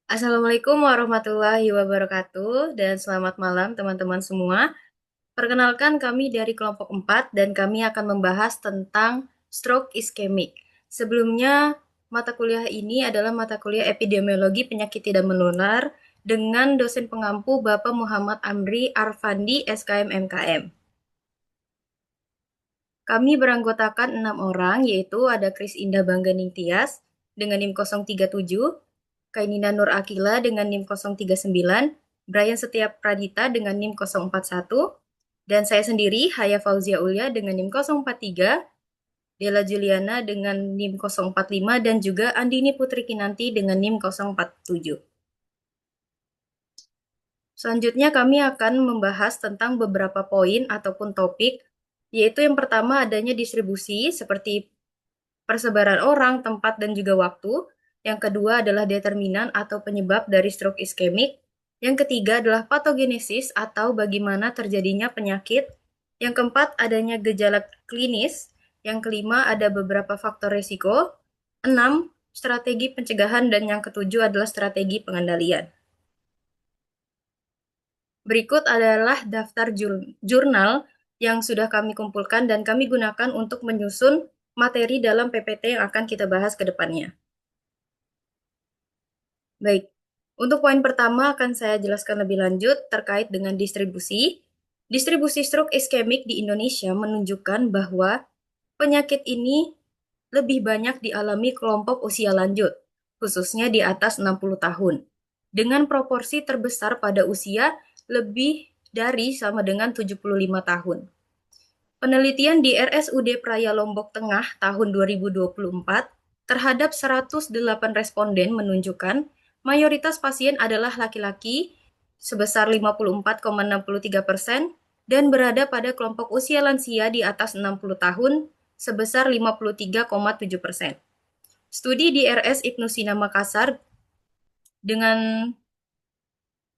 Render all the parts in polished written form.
Assalamualaikum warahmatullahi wabarakatuh dan selamat malam teman-teman semua. Perkenalkan kami dari kelompok 4 dan kami akan membahas tentang stroke iskemik. Sebelumnya, mata kuliah ini adalah mata kuliah epidemiologi penyakit tidak menular dengan dosen pengampu Bapak Muhammad Amri Arfandi SKM MKM. Kami beranggotakan 6 orang, yaitu ada Kris Indah Bangganing Tias dengan NIM 037, Kainina Nur Akila dengan NIM 039, Brian Setiap Pradita dengan NIM 041, dan saya sendiri, Haya Fauzia Ulya dengan NIM 043, Della Juliana dengan NIM 045, dan juga Andini Putri Kinanti dengan NIM 047. Selanjutnya kami akan membahas tentang beberapa poin ataupun topik, yaitu yang pertama adanya distribusi seperti persebaran orang, tempat, dan juga waktu. Yang kedua adalah determinan atau penyebab dari stroke iskemik. Yang ketiga adalah patogenesis atau bagaimana terjadinya penyakit. Yang keempat adanya gejala klinis. Yang kelima ada beberapa faktor risiko. Enam, strategi pencegahan, dan yang ketujuh adalah strategi pengendalian. Berikut adalah daftar jurnal yang sudah kami kumpulkan dan kami gunakan untuk menyusun materi dalam PPT yang akan kita bahas ke depannya. Baik, untuk poin pertama akan saya jelaskan lebih lanjut terkait dengan distribusi. Distribusi stroke iskemik di Indonesia menunjukkan bahwa penyakit ini lebih banyak dialami kelompok usia lanjut, khususnya di atas 60 tahun, dengan proporsi terbesar pada usia lebih dari sama dengan 75 tahun. Penelitian di RSUD Praya Lombok Tengah tahun 2024 terhadap 108 responden menunjukkan mayoritas pasien adalah laki-laki sebesar 54,63% dan berada pada kelompok usia lansia di atas 60 tahun sebesar 53,7%. Studi di RS Ibnu Sina Makassar dengan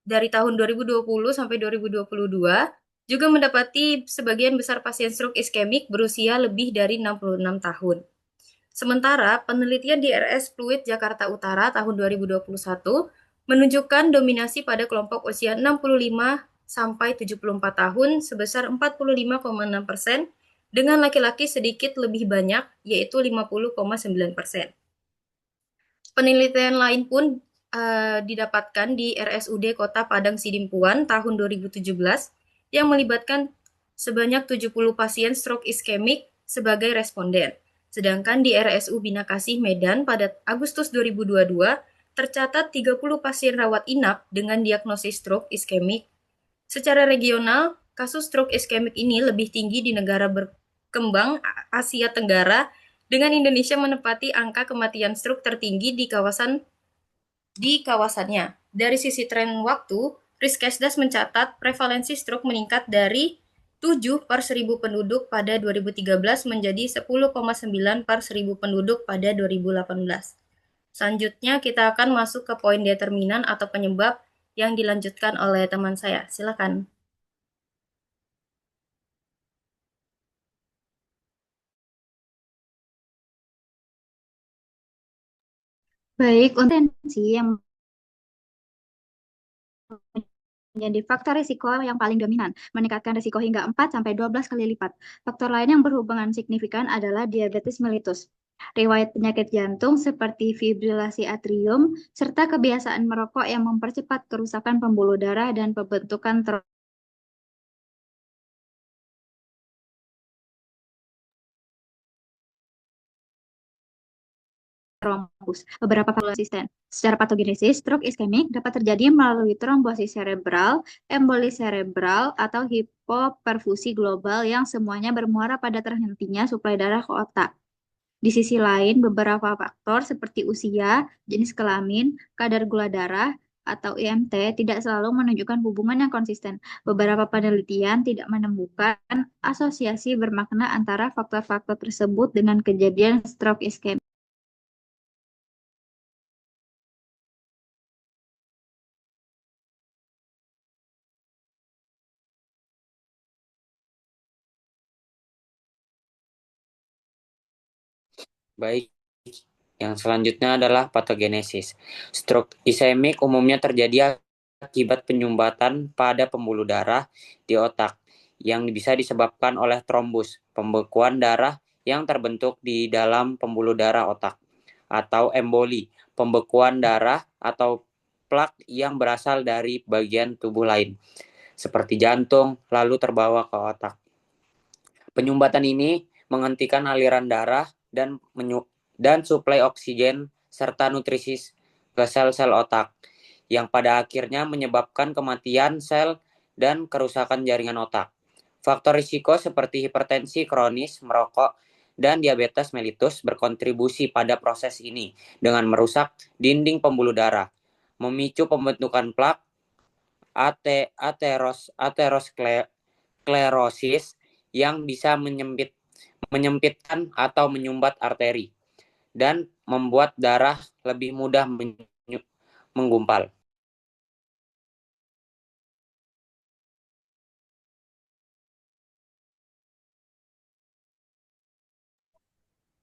dari tahun 2020 sampai 2022 juga mendapati sebagian besar pasien stroke iskemik berusia lebih dari 66 tahun. Sementara penelitian di RS Fluid Jakarta Utara tahun 2021 menunjukkan dominasi pada kelompok usia 65 sampai 74 tahun sebesar 45,6% dengan laki-laki sedikit lebih banyak yaitu 50,9%. Penelitian lain pun didapatkan di RSUD Kota Padang Sidimpuan tahun 2017 yang melibatkan sebanyak 70 pasien stroke iskemik sebagai responden. Sedangkan di RSU Bina Kasih Medan pada Agustus 2022 tercatat 30 pasien rawat inap dengan diagnosis stroke iskemik. Secara regional, kasus stroke iskemik ini lebih tinggi di negara berkembang Asia Tenggara dengan Indonesia menempati angka kematian stroke tertinggi di kawasannya. Dari sisi tren waktu, Riskesdas mencatat prevalensi stroke meningkat dari 7 per 1000 penduduk pada 2013 menjadi 10,9 per 1000 penduduk pada 2018. Selanjutnya kita akan masuk ke poin determinan atau penyebab yang dilanjutkan oleh teman saya. Silakan. Baik, untuk tensi yang menjadi faktor risiko yang paling dominan, meningkatkan risiko hingga 4 sampai 12 kali lipat. Faktor lain yang berhubungan signifikan adalah diabetes mellitus, riwayat penyakit jantung seperti fibrilasi atrium, serta kebiasaan merokok yang mempercepat kerusakan pembuluh darah dan pembentukan trombus. Beberapa faktor asisten. Secara patogenesis, stroke iskemik dapat terjadi melalui trombosis cerebral, emboli cerebral, atau hipoperfusi global yang semuanya bermuara pada terhentinya suplai darah ke otak. Di sisi lain, beberapa faktor seperti usia, jenis kelamin, kadar gula darah, atau IMT tidak selalu menunjukkan hubungan yang konsisten. Beberapa penelitian tidak menemukan asosiasi bermakna antara faktor-faktor tersebut dengan kejadian stroke iskemik. Baik, Yang selanjutnya adalah patogenesis. Stroke iskemik umumnya terjadi akibat penyumbatan pada pembuluh darah di otak yang bisa disebabkan oleh trombus, pembekuan darah yang terbentuk di dalam pembuluh darah otak, atau emboli, pembekuan darah atau plak yang berasal dari bagian tubuh lain, seperti jantung, lalu terbawa ke otak. Penyumbatan ini menghentikan aliran darah dan suplai oksigen serta nutrisi ke sel-sel otak, yang pada akhirnya menyebabkan kematian sel dan kerusakan jaringan otak. Faktor risiko seperti hipertensi kronis, merokok, dan diabetes mellitus berkontribusi pada proses ini dengan merusak dinding pembuluh darah, memicu pembentukan plak, aterosklerosis yang bisa menyempitkan atau menyumbat arteri dan membuat darah lebih mudah menggumpal.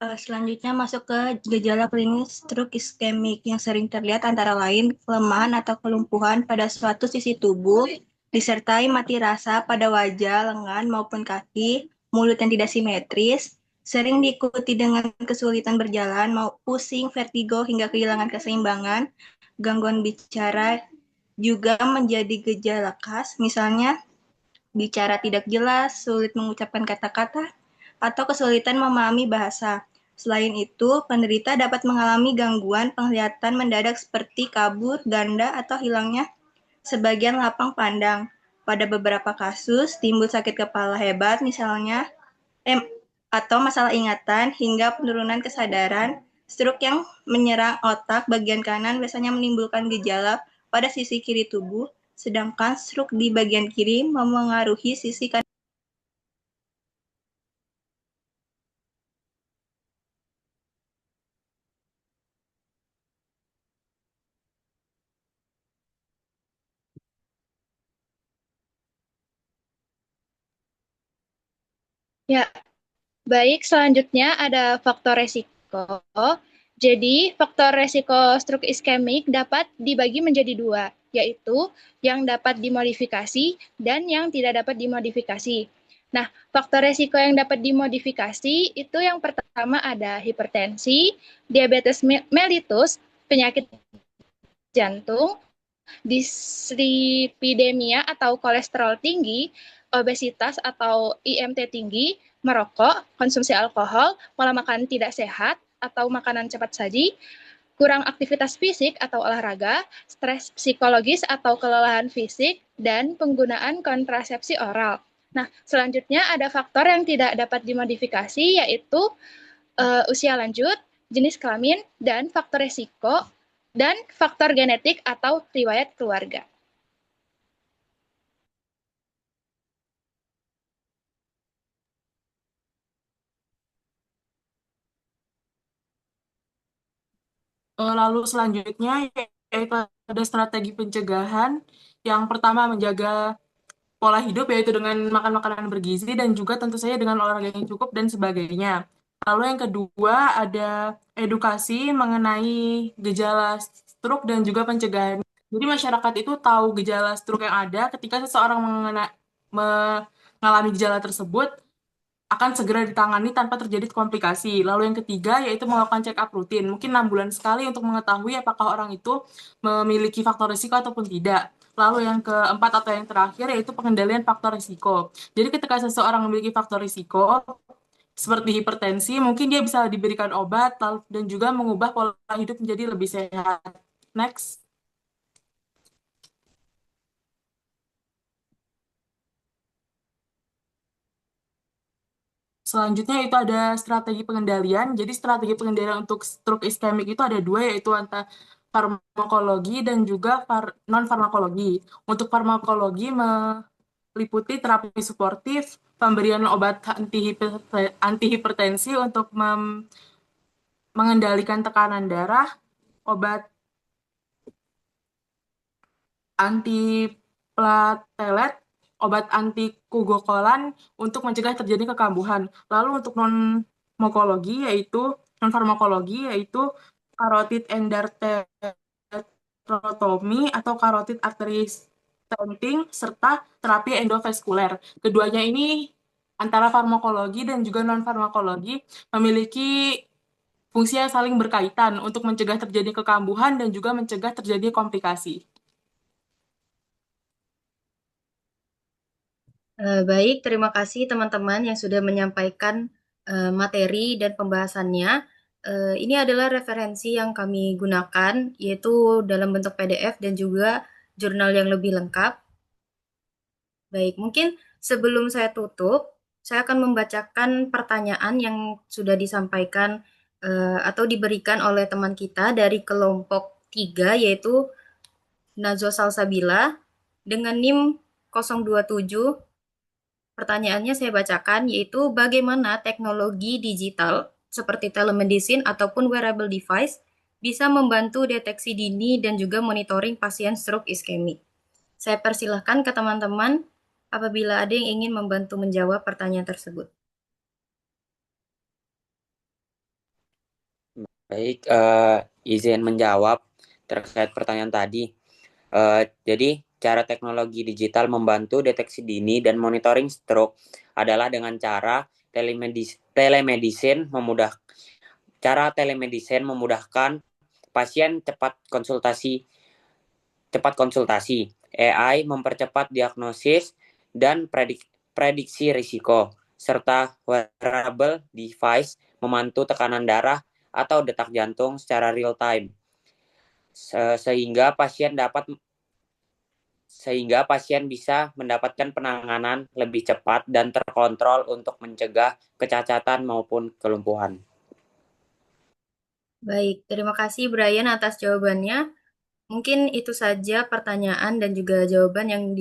Selanjutnya masuk ke gejala klinis stroke iskemik yang sering terlihat antara lain kelemahan atau kelumpuhan pada suatu sisi tubuh, disertai mati rasa pada wajah, lengan maupun kaki, mulut yang tidak simetris, sering diikuti dengan kesulitan berjalan, mau pusing, vertigo hingga kehilangan keseimbangan, gangguan bicara juga menjadi gejala khas, misalnya bicara tidak jelas, sulit mengucapkan kata-kata, atau kesulitan memahami bahasa. Selain itu, penderita dapat mengalami gangguan penglihatan mendadak seperti kabur, ganda, atau hilangnya sebagian lapang pandang. Pada beberapa kasus, timbul sakit kepala hebat, misalnya, atau masalah ingatan hingga penurunan kesadaran. Stroke yang menyerang otak bagian kanan biasanya menimbulkan gejala pada sisi kiri tubuh, sedangkan stroke di bagian kiri memengaruhi sisi kanan. Ya, baik. Selanjutnya ada faktor resiko. Jadi, faktor resiko stroke iskemik dapat dibagi menjadi dua, yaitu yang dapat dimodifikasi dan yang tidak dapat dimodifikasi. Nah, faktor resiko yang dapat dimodifikasi itu yang pertama ada hipertensi, diabetes mellitus, penyakit jantung, dislipidemia atau kolesterol tinggi, obesitas atau IMT tinggi, merokok, konsumsi alkohol, pola makan tidak sehat atau makanan cepat saji, kurang aktivitas fisik atau olahraga, stres psikologis atau kelelahan fisik, dan penggunaan kontrasepsi oral. Nah, selanjutnya ada faktor yang tidak dapat dimodifikasi, yaitu usia lanjut, jenis kelamin, dan faktor resiko, dan faktor genetik atau riwayat keluarga. Lalu selanjutnya yaitu ada strategi pencegahan. Yang pertama menjaga pola hidup yaitu dengan makan makanan bergizi dan juga tentu saja dengan olahraga yang cukup dan sebagainya. Lalu yang kedua ada edukasi mengenai gejala stroke dan juga pencegahan. Jadi masyarakat itu tahu gejala stroke yang ada ketika seseorang mengalami gejala tersebut akan segera ditangani tanpa terjadi komplikasi. Lalu yang ketiga yaitu melakukan check up rutin, mungkin 6 bulan sekali untuk mengetahui apakah orang itu memiliki faktor risiko ataupun tidak. Lalu yang keempat atau yang terakhir yaitu pengendalian faktor risiko. Jadi ketika seseorang memiliki faktor risiko seperti hipertensi, mungkin dia bisa diberikan obat dan juga mengubah pola hidup menjadi lebih sehat. Next. Selanjutnya itu ada strategi pengendalian. Jadi strategi pengendalian untuk stroke iskemik itu ada dua, yaitu antara farmakologi dan juga non-farmakologi. Untuk farmakologi meliputi terapi suportif, pemberian obat antihipertensi untuk mengendalikan tekanan darah, obat antiplatelet, obat antikoagulan untuk mencegah terjadi kekambuhan. Lalu untuk non-mokologi yaitu non-farmakologi, yaitu carotid endarterotomy atau carotid artery stenting, serta terapi endovaskuler. Keduanya ini antara farmakologi dan juga non-farmakologi memiliki fungsi yang saling berkaitan untuk mencegah terjadi kekambuhan dan juga mencegah terjadi komplikasi. Baik, terima kasih teman-teman yang sudah menyampaikan materi dan pembahasannya. Ini adalah referensi yang kami gunakan, yaitu dalam bentuk PDF dan juga jurnal yang lebih lengkap. Baik, mungkin sebelum saya tutup, saya akan membacakan pertanyaan yang sudah disampaikan atau diberikan oleh teman kita dari kelompok 3, yaitu Najwa Salsabila dengan NIM 027. Pertanyaannya saya bacakan, yaitu bagaimana teknologi digital seperti telemedicine ataupun wearable device bisa membantu deteksi dini dan juga monitoring pasien stroke iskemik. Saya persilahkan ke teman-teman apabila ada yang ingin membantu menjawab pertanyaan tersebut. Baik, izin menjawab terkait pertanyaan tadi. Jadi, cara teknologi digital membantu deteksi dini dan monitoring stroke adalah dengan cara telemedicine memudahkan pasien cepat konsultasi. AI mempercepat diagnosis dan prediksi risiko, serta wearable device memantu tekanan darah atau detak jantung secara real time, sehingga pasien bisa mendapatkan penanganan lebih cepat dan terkontrol untuk mencegah kecacatan maupun kelumpuhan. Baik, terima kasih Brian atas jawabannya. Mungkin itu saja pertanyaan dan juga jawaban yang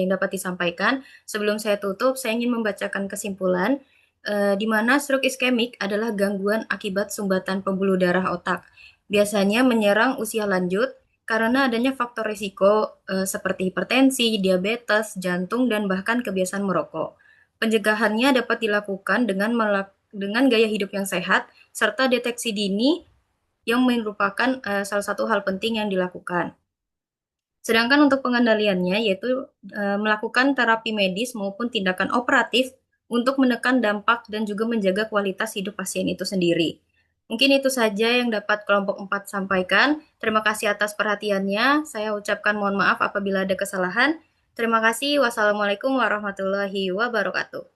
dapat disampaikan. Sebelum saya tutup, saya ingin membacakan kesimpulan di mana stroke iskemik adalah gangguan akibat sumbatan pembuluh darah otak. Biasanya menyerang usia lanjut karena adanya faktor risiko seperti hipertensi, diabetes, jantung, dan bahkan kebiasaan merokok. Pencegahannya dapat dilakukan dengan gaya hidup yang sehat serta deteksi dini yang merupakan salah satu hal penting yang dilakukan. Sedangkan untuk pengendaliannya yaitu melakukan terapi medis maupun tindakan operatif untuk menekan dampak dan juga menjaga kualitas hidup pasien itu sendiri. Mungkin itu saja yang dapat kelompok 4 sampaikan. Terima kasih atas perhatiannya. Saya ucapkan mohon maaf apabila ada kesalahan. Terima kasih. Wassalamualaikum warahmatullahi wabarakatuh.